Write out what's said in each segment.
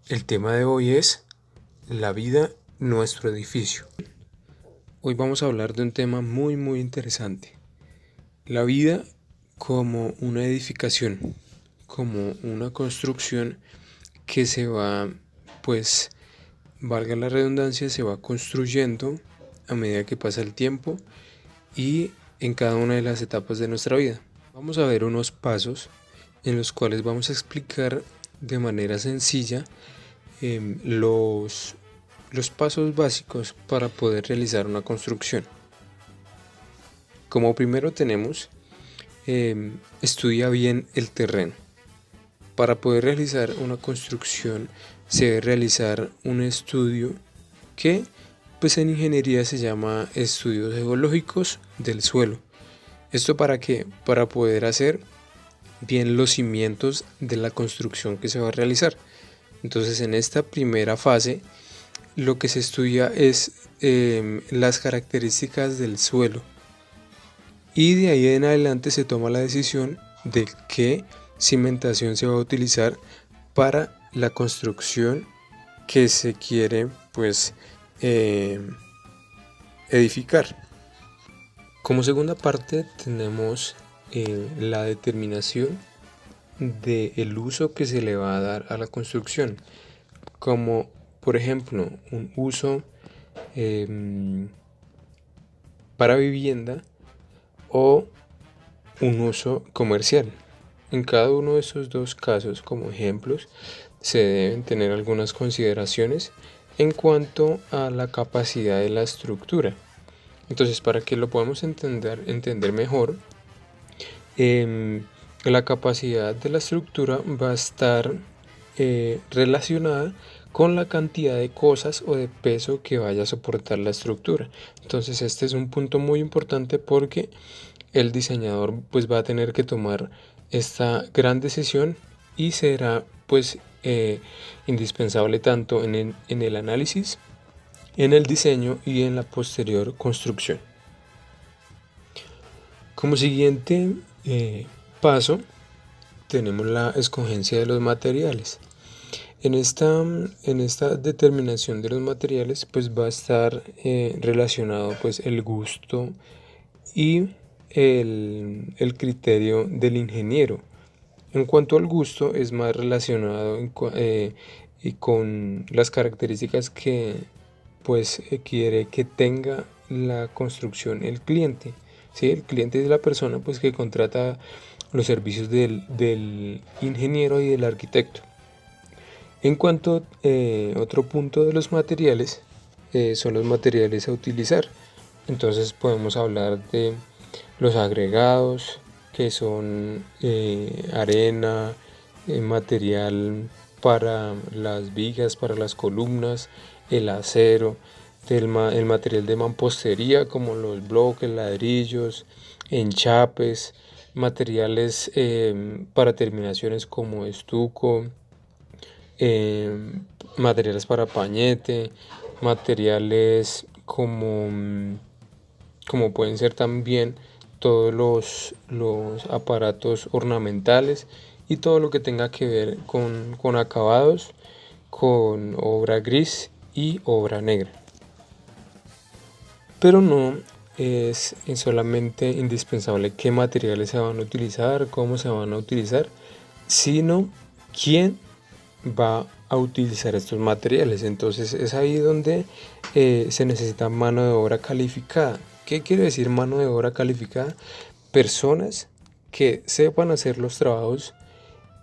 El tema de hoy es la vida, nuestro edificio. Hoy vamos a hablar de un tema muy interesante. La vida como una edificación, como una construcción que se va, pues, valga la redundancia, se va construyendo a medida que pasa el tiempo y en cada una de las etapas de nuestra vida. Vamos a ver unos pasos en los cuales vamos a explicar de manera sencilla los pasos básicos para poder realizar una construcción. Como primero tenemos, estudia bien el terreno. Para poder realizar una construcción se debe realizar un estudio que pues en ingeniería se llama estudios geológicos del suelo. ¿Esto para qué? Para poder hacer bien los cimientos de la construcción que se va a realizar. Entonces en esta primera fase lo que se estudia es las características del suelo y de ahí en adelante se toma la decisión de qué cimentación se va a utilizar para la construcción que se quiere pues edificar. Como segunda parte tenemos la determinación del uso que se le va a dar a la construcción, como por ejemplo un uso para vivienda o un uso comercial. En cada uno de estos dos casos, como ejemplos, se deben tener algunas consideraciones en cuanto a la capacidad de la estructura. Entonces, para que lo podamos entender mejor, la capacidad de la estructura va a estar relacionada con la cantidad de cosas o de peso que vaya a soportar la estructura. Entonces este es un punto muy importante porque el diseñador pues va a tener que tomar esta gran decisión y será pues indispensable tanto en el análisis, en el diseño y en la posterior construcción. Como siguiente paso tenemos la escogencia de los materiales. En esta determinación de los materiales pues va a estar relacionado pues el gusto y el criterio del ingeniero. En cuanto al gusto es más relacionado y con las características que pues quiere que tenga la construcción el cliente. ¿Sí? El cliente es la persona pues que contrata los servicios del ingeniero y del arquitecto. En cuanto a otro punto de los materiales, son los materiales a utilizar. Entonces podemos hablar de los agregados, que son arena, material para las vigas, para las columnas, el acero, el material de mampostería como los bloques, ladrillos, enchapes, materiales para terminaciones como estuco, materiales para pañete, materiales como pueden ser también todos los aparatos ornamentales y todo lo que tenga que ver con acabados, con obra gris y obra negra. Pero no es solamente indispensable qué materiales se van a utilizar, cómo se van a utilizar, sino quién va a utilizar estos materiales. Entonces es ahí donde se necesita mano de obra calificada. ¿Qué quiere decir mano de obra calificada? Personas que sepan hacer los trabajos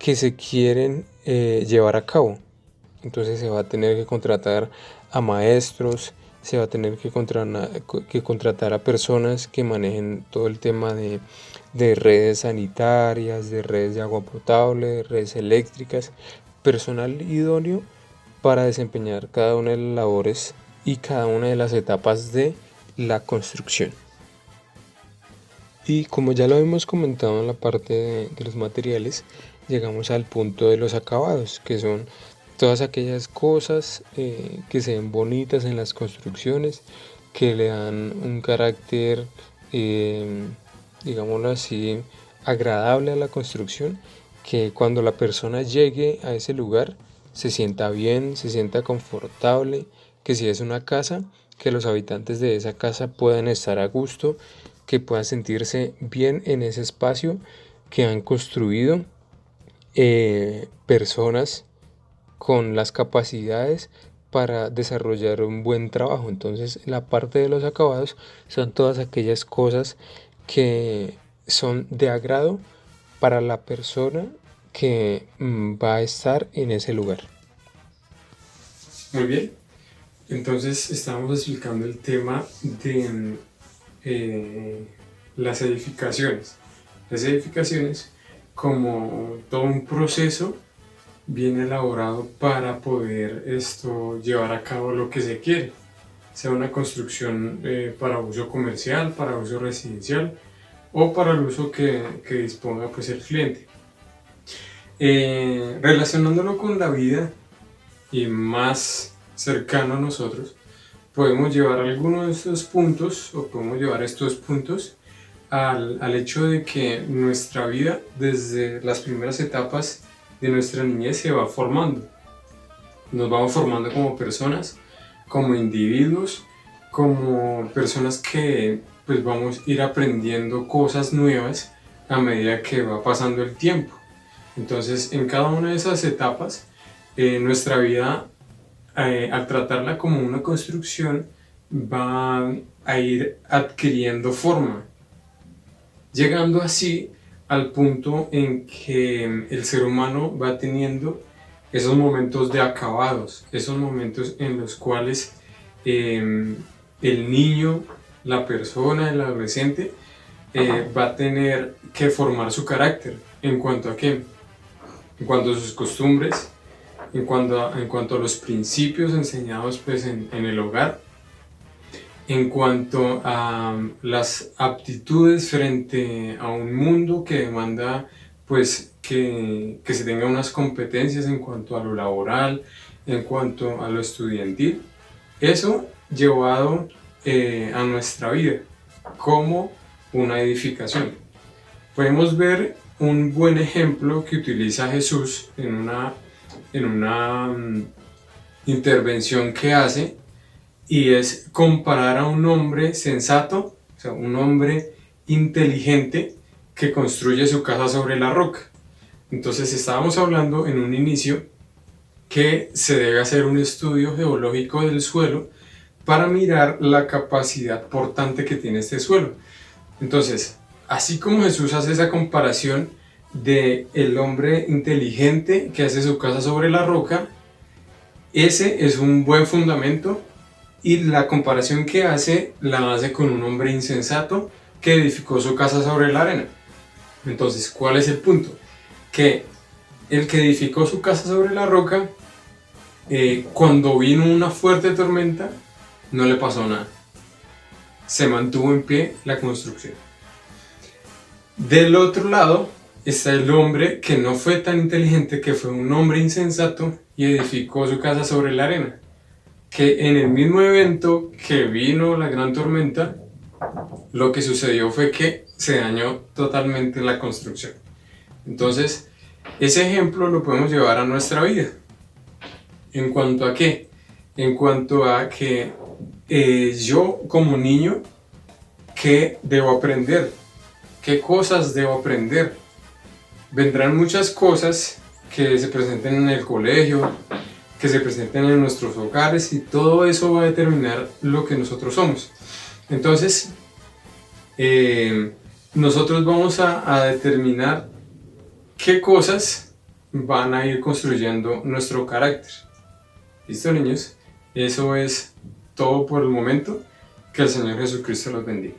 que se quieren llevar a cabo. Entonces se va a tener que contratar a maestros, se va a tener que contratar a personas que manejen todo el tema de redes sanitarias, de redes de agua potable, de redes eléctricas, personal idóneo para desempeñar cada una de las labores y cada una de las etapas de la construcción. Y como ya lo hemos comentado en la parte de los materiales, llegamos al punto de los acabados, que son todas aquellas cosas que se ven bonitas en las construcciones, que le dan un carácter, digámoslo así, agradable a la construcción, que cuando la persona llegue a ese lugar se sienta bien, se sienta confortable, que si es una casa, que los habitantes de esa casa puedan estar a gusto, que puedan sentirse bien en ese espacio que han construido personas con las capacidades para desarrollar un buen trabajo. Entonces, la parte de los acabados son todas aquellas cosas que son de agrado para la persona que va a estar en ese lugar. Muy bien, entonces estábamos explicando el tema de las edificaciones. Las edificaciones, como todo un proceso bien elaborado para poder llevar a cabo lo que se quiere, sea una construcción para uso comercial, para uso residencial o para el uso que disponga pues el cliente. Relacionándolo con la vida y más cercano a nosotros, podemos llevar algunos de estos puntos o podemos llevar estos puntos al hecho de que nuestra vida desde las primeras etapas de nuestra niñez se va formando. Nos vamos formando como personas, como individuos, como personas que pues vamos a ir aprendiendo cosas nuevas a medida que va pasando el tiempo. Entonces, en cada una de esas etapas, nuestra vida, al tratarla como una construcción, va a ir adquiriendo forma, llegando así al punto en que el ser humano va teniendo esos momentos de acabados, esos momentos en los cuales el niño, la persona, el adolescente va a tener que formar su carácter. ¿En cuanto a qué? En cuanto a sus costumbres, en cuanto a los principios enseñados pues, en el hogar, en cuanto a las aptitudes frente a un mundo que demanda pues, que se tenga unas competencias en cuanto a lo laboral, en cuanto a lo estudiantil. Eso llevado a nuestra vida como una edificación. Podemos ver un buen ejemplo que utiliza Jesús en una intervención que hace, y es comparar a un hombre sensato, o sea, un hombre inteligente que construye su casa sobre la roca. Entonces estábamos hablando en un inicio que se debe hacer un estudio geológico del suelo para mirar la capacidad portante que tiene este suelo. Entonces, así como Jesús hace esa comparación de el hombre inteligente que hace su casa sobre la roca, ese es un buen fundamento, y la comparación que hace la hace con un hombre insensato que edificó su casa sobre la arena. Entonces, ¿cuál es el punto? Que el que edificó su casa sobre la roca, cuando vino una fuerte tormenta, no le pasó nada. Se mantuvo en pie la construcción. Del otro lado está el hombre que no fue tan inteligente, que fue un hombre insensato y edificó su casa sobre la arena. Que en el mismo evento que vino la gran tormenta, lo que sucedió fue que se dañó totalmente la construcción. Entonces, ese ejemplo lo podemos llevar a nuestra vida. ¿En cuanto a qué? En cuanto a que yo como niño, ¿qué debo aprender? ¿Qué cosas debo aprender? Vendrán muchas cosas que se presenten en el colegio, que se presenten en nuestros hogares, y todo eso va a determinar lo que nosotros somos. Entonces, nosotros vamos a determinar qué cosas van a ir construyendo nuestro carácter. ¿Listo, niños? Eso es todo por el momento. Que el Señor Jesucristo los bendiga.